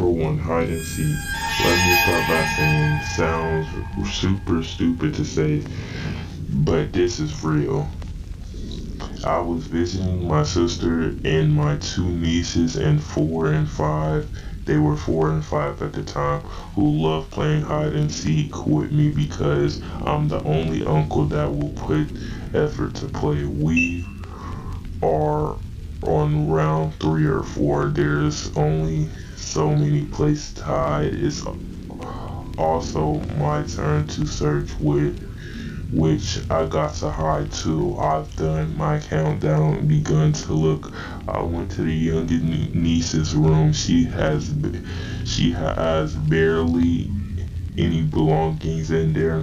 Number one, hide and seek. Let me start by saying, sounds super stupid to say, but this is real. I was visiting my sister and my two nieces and 4 and 5. They were 4 and 5 at the time, who loved playing hide and seek with me because I'm the only uncle that will put effort to play. We are on round 3 or 4. There's only so many places to hide. It's also my turn to search with which I got to hide too. I've done my countdown and begun to look. I went to the youngest niece's room. She has barely any belongings in there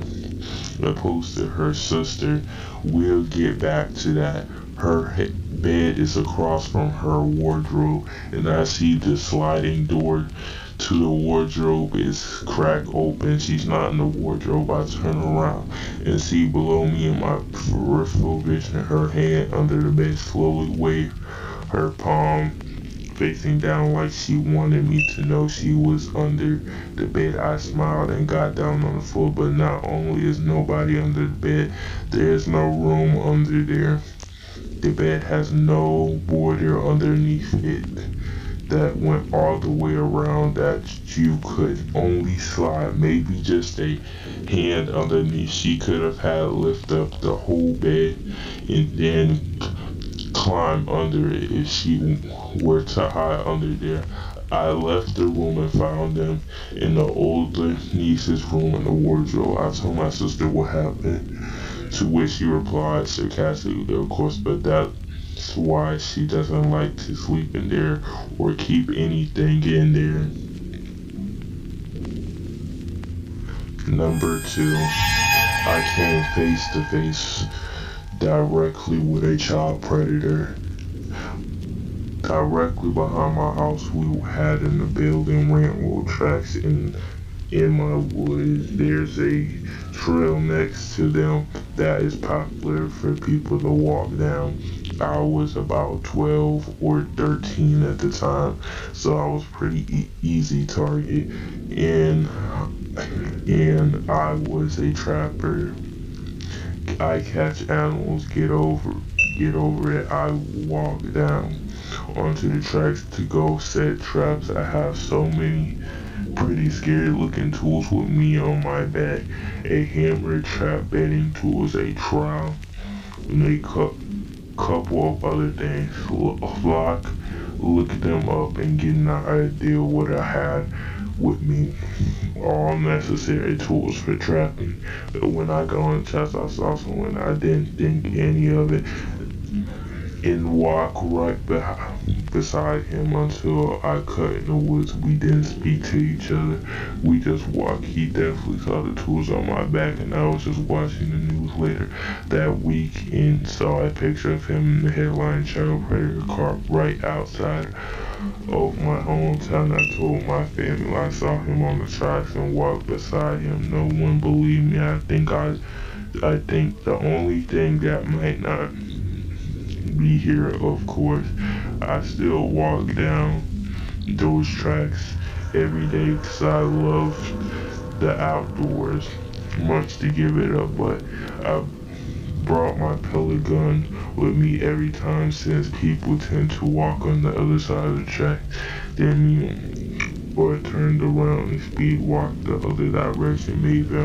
opposed to her sister. We'll get back to that. Her bed is across from her wardrobe, and I see the sliding door to the wardrobe is cracked open. She's not in the wardrobe. I turn around and see below me in my peripheral vision her hand under the bed slowly wave her palm facing down like she wanted me to know she was under the bed. I smiled and got down on the floor, but not only is nobody under the bed, there is no room under there. The bed has no border underneath it that went all the way around that you could only slide maybe just a hand underneath. She could have had lift up the whole bed and then climb under it if she were to hide under there. I left the room and found them in the older niece's room in the wardrobe. I told my sister what happened, to which she replied sarcastically, of course, but that's why she doesn't like to sleep in there or keep anything in there. Number two, I came face to face directly with a child predator. Directly behind my house, we had in the building railroad tracks, and in my woods there's a trail next to them that is popular for people to walk down. I was about 12 or 13 at the time, so I was pretty easy target, and I was a trapper. I catch animals, get over it. I walk down onto the tracks to go set traps. I have so many pretty scary looking tools with me on my back. A hammer, trap bedding tools, a trowel, and a couple of other things. Flock, look them up and get an idea what I had with me. All necessary tools for trapping. But when I go in the chest, I saw someone I didn't think any of it and walk right beside him until I cut in the woods. We didn't speak to each other. We just walked. He definitely saw the tools on my back, and I was just watching the news later that week and saw a picture of him in the headline child predator car right outside of my hometown. I told my family I saw him on the tracks and walked beside him. No one believed me. I think the only thing that might not be here, of course, I still walk down those tracks every day because I love the outdoors, much to give it up, but I brought my pellet gun with me every time since people tend to walk on the other side of the track than me, or turned around and speed walk the other direction, maybe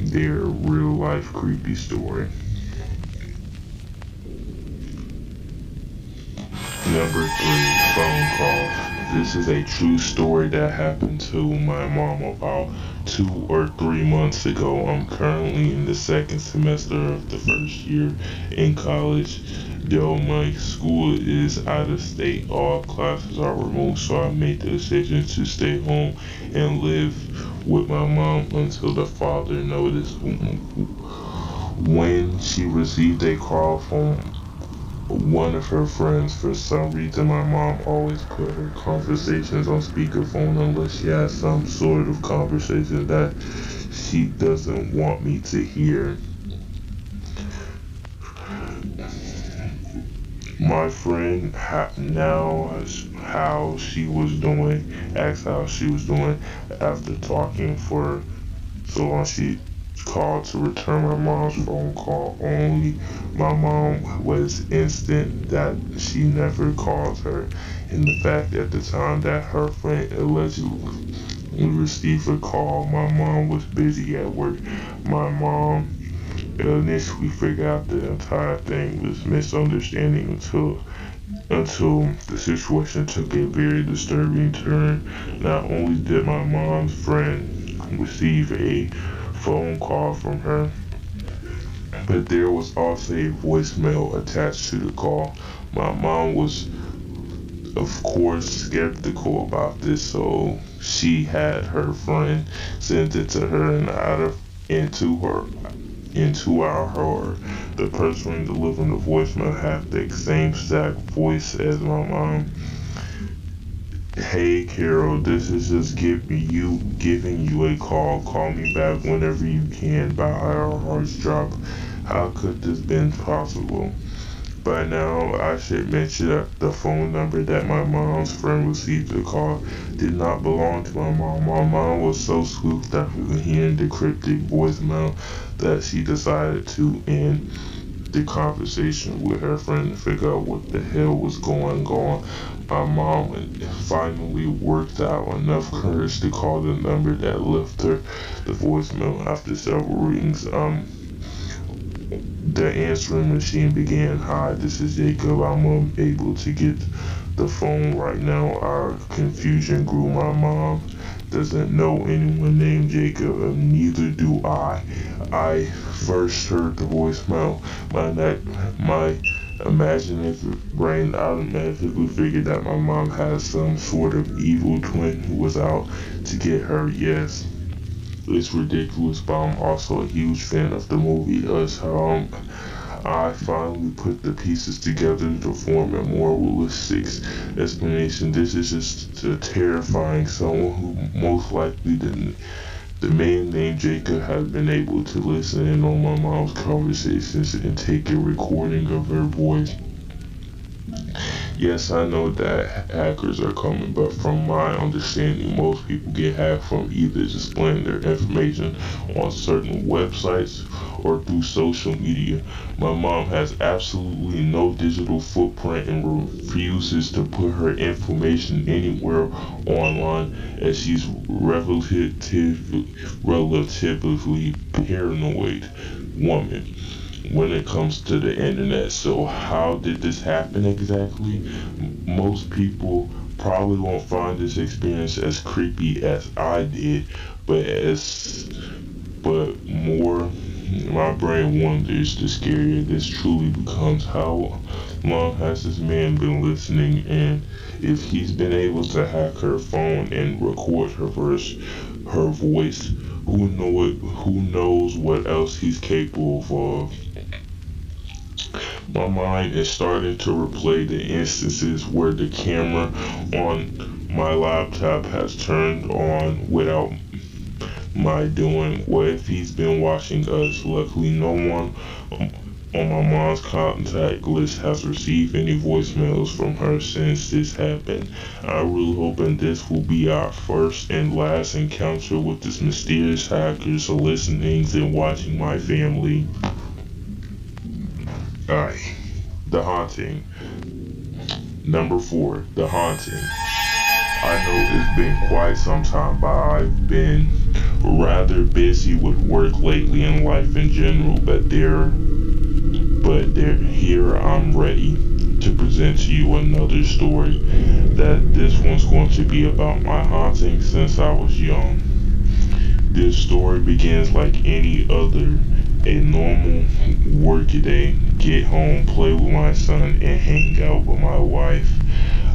their real life creepy story. Number three, phone calls. This is a true story that happened to my mom about 2 or 3 months ago. I'm currently in the second semester of the first year in college. Though my school is out of state, all classes are remote, so I made the decision to stay home and live with my mom until the father noticed. When she received a call from one of her friends, for some reason my mom always put her conversations on speakerphone unless she has some sort of conversation that she doesn't want me to hear. My friend how she was doing, asked how she was doing after talking for so long. She called to return my mom's phone call. Only my mom was instant that she never called her, and the fact at the time that her friend allegedly received a call, my mom was busy at work. My mom initially figured out the entire thing was misunderstanding until the situation took a very disturbing turn. Not only did my mom's friend receive a phone call from her, but there was also a voicemail attached to the call. My mom was, of course, skeptical about this, so she had her friend send it to her, and into our horror, the person delivering the voicemail had the same exact voice as my mom. Hey Carol, this is just giving you a call. Call me back whenever you can. By our hearts drop. How could this been possible? By now, I should mention that the phone number that my mom's friend received the call did not belong to my mom. My mom was so spooked after hearing the cryptic voicemail that she decided to end the conversation with her friend to figure out what the hell was going on. My mom finally worked out enough courage to call the number that left her the voicemail. After several rings, the answering machine began. Hi, this is Jacob. I'm unable to get the phone right now. Our confusion grew. My mom doesn't know anyone named Jacob, and neither do I. I first heard the voicemail. My imaginative brain automatically figured that my mom had some sort of evil twin who was out to get her. Yes, it's ridiculous, but I'm also a huge fan of the movie Us. I finally put the pieces together to form a more realistic explanation. This is just a terrifying someone who most likely didn't. The man named Jacob has been able to listen in on my mom's conversations and take a recording of her voice. Yes, I know that hackers are coming, but from my understanding, most people get hacked from either displaying their information on certain websites or through social media. My mom has absolutely no digital footprint and refuses to put her information anywhere online as she's relatively paranoid woman when it comes to the internet. So how did this happen exactly? Most people probably won't find this experience as creepy as I did, but more my brain wonders the scarier this truly becomes. How long has this man been listening, and if he's been able to hack her phone and record her voice, who knows what else he's capable of. My mind is starting to replay the instances where the camera on my laptop has turned on without my doing. What if he's been watching us? Luckily, no one on my mom's contact list has received any voicemails from her since this happened. I really hoping this will be our first and last encounter with this mysterious hacker listening and watching my family. Alright, The Haunting. Number 4, The Haunting. I know it's been quite some time, but I've been rather busy with work lately and life in general, here I'm ready to present to you another story. That this one's going to be about my haunting since I was young. This story begins like any other, a normal workaday. Get home, play with my son, and hang out with my wife.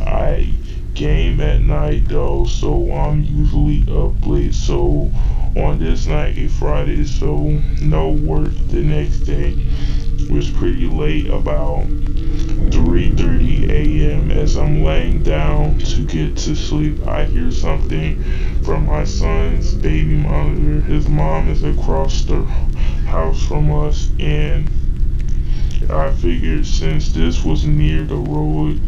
I game at night though, so I'm usually up late. So on this night, a Friday, so no work the next day. It was pretty late, about 3:30 a.m. As I'm laying down to get to sleep, I hear something from my son's baby monitor. His mom is across the house from us, and I figured since this was near the road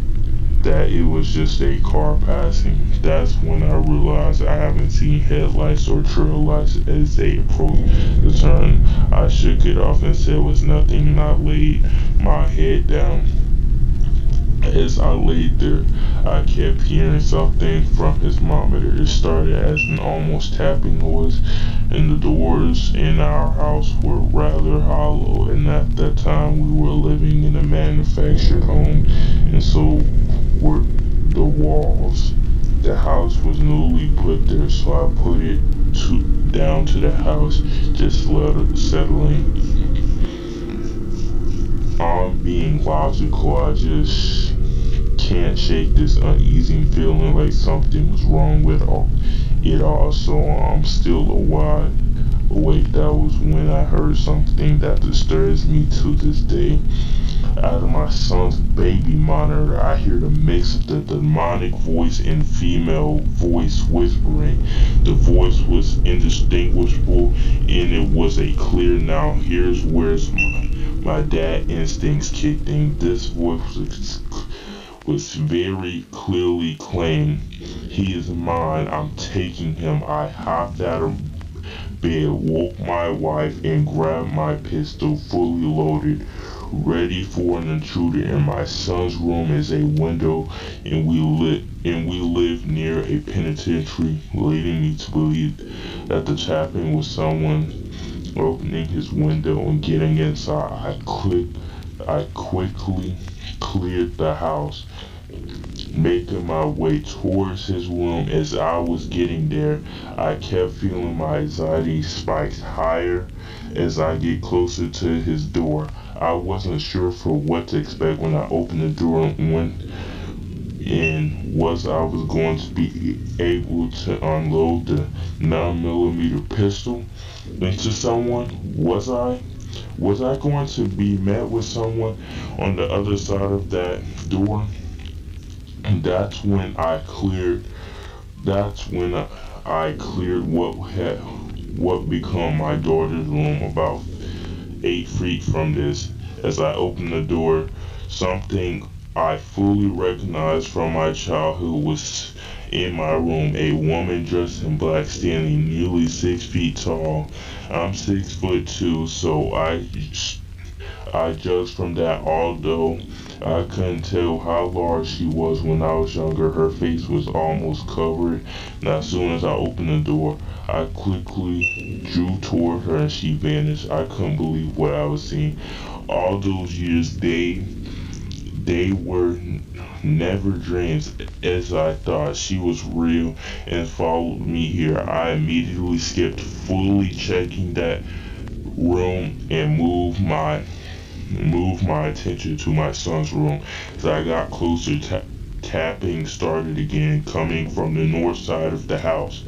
that it was just a car passing. That's when I realized I haven't seen headlights or trail lights as they approached the turn. I shook it off and said it was nothing and I laid my head down. As I laid there, I kept hearing something from his monitor. It started as an almost tapping noise, and the doors in our house were rather hollow. And at that time, we were living in a manufactured home, and so were the walls. The house was newly put there, so I put it down to the house, just let it settling. On being logical, I just can't shake this uneasy feeling like something was wrong with it all, so I'm still wide awake. That was when I heard something that disturbs me to this day. Out of my son's baby monitor, I hear the mix of the demonic voice and female voice whispering. The voice was indistinguishable and it was a clear now. Here's where's my dad instincts kicked in. This voice was very clearly claimed, "He is mine, I'm taking him." I hopped out of bed, woke my wife, and grabbed my pistol fully loaded, ready for an intruder. In my son's room is a window, and we live near a penitentiary, leading me to believe that the tapping was someone opening his window and getting inside. I quickly cleared the house, making my way towards his room. As I was getting there, I kept feeling my anxiety spikes higher as I get closer to his door. I wasn't sure for what to expect when I opened the door and went in. Was I was going to be able to unload the 9mm pistol into someone? Was I going to be met with someone on the other side of that door? And that's when I cleared what become my daughter's room, about 8 feet from this. As I opened the door, something I fully recognized from my childhood was in my room. A woman dressed in black, standing nearly 6 feet tall. I'm 6 foot two, so I judged from that. Although I couldn't tell how large she was when I was younger, her face was almost covered. And as soon as I opened the door, I quickly drew toward her and she vanished. I couldn't believe what I was seeing. All those years, they were never dreams, as I thought she was real and followed me here. I immediately skipped, fully checking that room, and moved my attention to my son's room. As I got closer, tapping started again, coming from the north side of the house.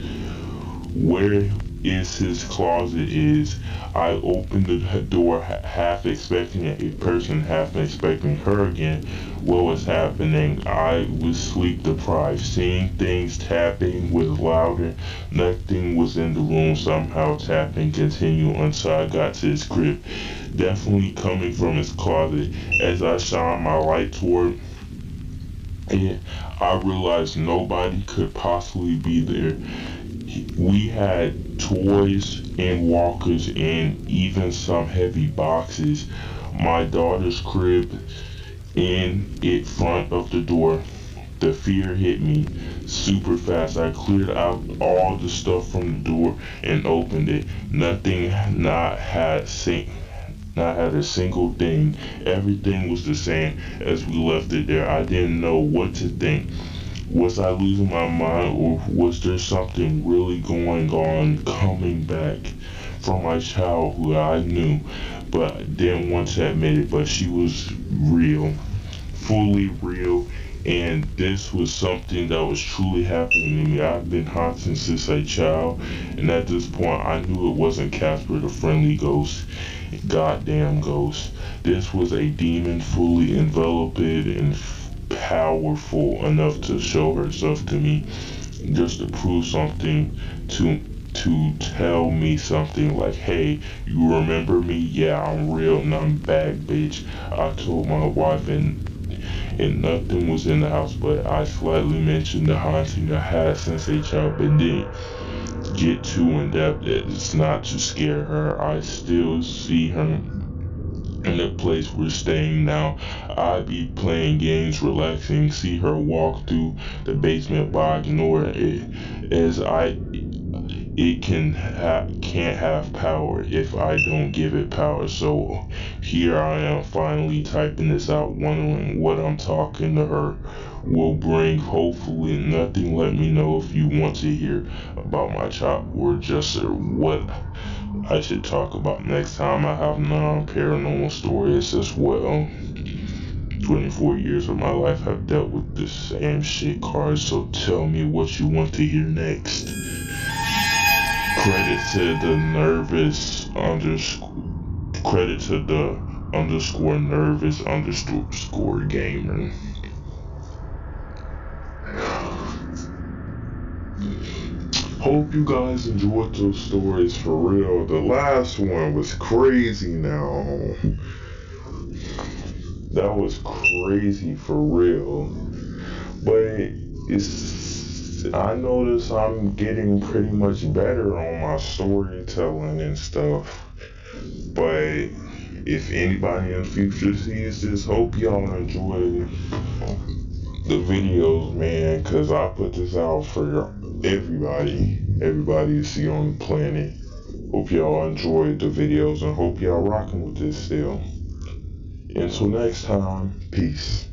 Where is his closet is. I opened the door, half expecting a person, half expecting her again. What was happening? I was sleep deprived. Seeing things, tapping was louder. Nothing was in the room. Somehow tapping continued until I got to his crib, definitely coming from his closet. As I shined my light toward it, I realized nobody could possibly be there. We had toys and walkers and even some heavy boxes. My daughter's crib in front of the door. The fear hit me super fast. I cleared out all the stuff from the door and opened it. Nothing, not had a single thing. Everything was the same as we left it there. I didn't know what to think. Was I losing my mind, or was there something really going on coming back from my childhood? I knew, but didn't want to admit it. But she was real, fully real, and this was something that was truly happening to me. I've been haunted since a child, and at this point I knew it wasn't Casper the Friendly Ghost, goddamn ghost. This was a demon fully enveloped and powerful enough to show herself to me, just to prove something to tell me something like, hey, you remember me? Yeah, I'm real and I'm back, bitch. I told my wife and nothing was in the house, but I slightly mentioned the haunting I had since a child, but didn't get too in depth. It's not to scare her. I still see her in the place we're staying now. I be playing games, relaxing, see her walk through the basement, but I ignore it as it can't have power if I don't give it power. So here I am finally typing this out, wondering what I'm talking to her will bring. Hopefully nothing. Let me know if you want to hear about my child or just what I should talk about next time. I have non-paranormal stories as well. 24 years of my life have dealt with the same shit cards, so tell me what you want to hear next. Credit to the nervous underscore gamer. Hope you guys enjoyed those stories for real. The last one was crazy now. That was crazy for real. But I notice I'm getting pretty much better on my storytelling and stuff. But if anybody in the future sees this, hope y'all enjoy the videos, man, cause I put this out for everybody to see on the planet. Hope y'all enjoyed the videos and hope y'all rocking with this still. Until next time, peace.